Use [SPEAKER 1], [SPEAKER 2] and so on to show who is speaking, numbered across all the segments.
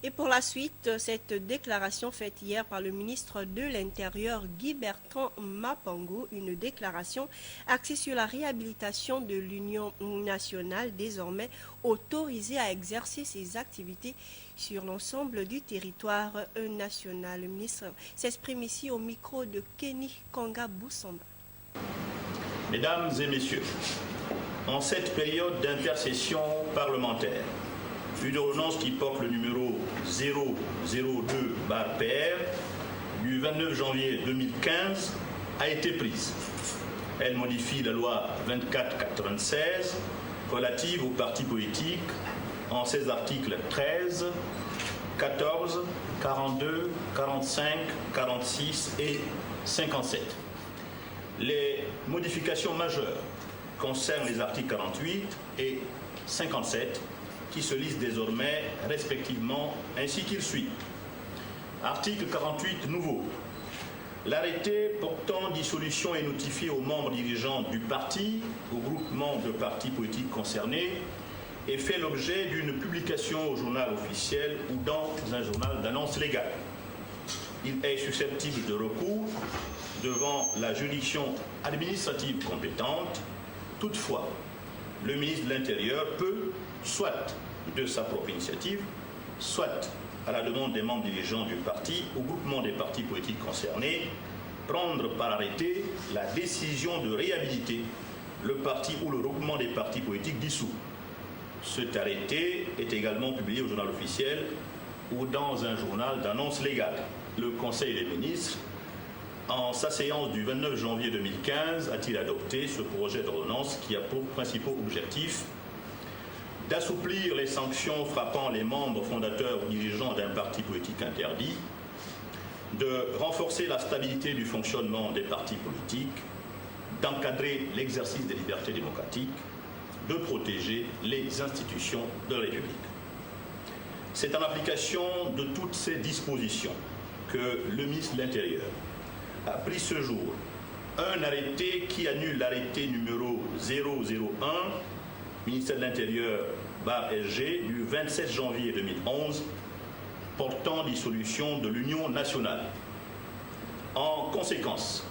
[SPEAKER 1] Et pour la suite, cette déclaration faite hier par le ministre de l'Intérieur Guy Bertrand Mapango, une déclaration axée sur la réhabilitation de l'Union nationale, désormais autorisée à exercer ses activités sur l'ensemble du territoire national. Le ministre s'exprime ici au micro de Kenny Konga Boussamba.
[SPEAKER 2] Mesdames et messieurs, en cette période d'intercession parlementaire, une ordonnance qui porte le numéro 002/PR du 29 janvier 2015 a été prise. Elle modifie la loi 2496 relative aux partis politiques en ses articles 13, 14, 42, 45, 46 et 57. Les modifications majeures concernent les articles 48 et 57 qui se lisent désormais respectivement ainsi qu'il suit. Article 48 nouveau. L'arrêté portant dissolution est notifié aux membres dirigeants du parti, au groupement de partis politiques concernés et fait l'objet d'une publication au journal officiel ou dans un journal d'annonce légale. Il est susceptible de recours devant la juridiction administrative compétente. Toutefois, le ministre de l'Intérieur peut, soit de sa propre initiative, soit à la demande des membres dirigeants du parti ou groupement des partis politiques concernés, prendre par arrêté la décision de réhabiliter le parti ou le groupement des partis politiques dissous. Cet arrêté est également publié au journal officiel ou dans un journal d'annonce légale. Le Conseil des ministres, en sa séance du 29 janvier 2015, a-t-il adopté ce projet d'ordonnance qui a pour principaux objectifs d'assouplir les sanctions frappant les membres fondateurs ou dirigeants d'un parti politique interdit, de renforcer la stabilité du fonctionnement des partis politiques, d'encadrer l'exercice des libertés démocratiques, de protéger les institutions de la République. C'est en application de toutes ces dispositions que le ministre de l'Intérieur a pris ce jour un arrêté qui annule l'arrêté numéro 001, ministère de l'Intérieur /SG, du 27 janvier 2011, portant dissolution de l'Union nationale. En conséquence,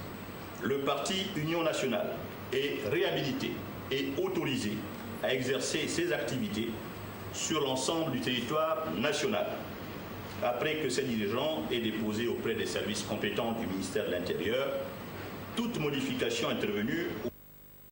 [SPEAKER 2] le parti Union nationale est réhabilité et autorisé à exercer ses activités sur l'ensemble du territoire national, après que ses dirigeants aient déposé auprès des services compétents du ministère de l'Intérieur toute modification intervenue au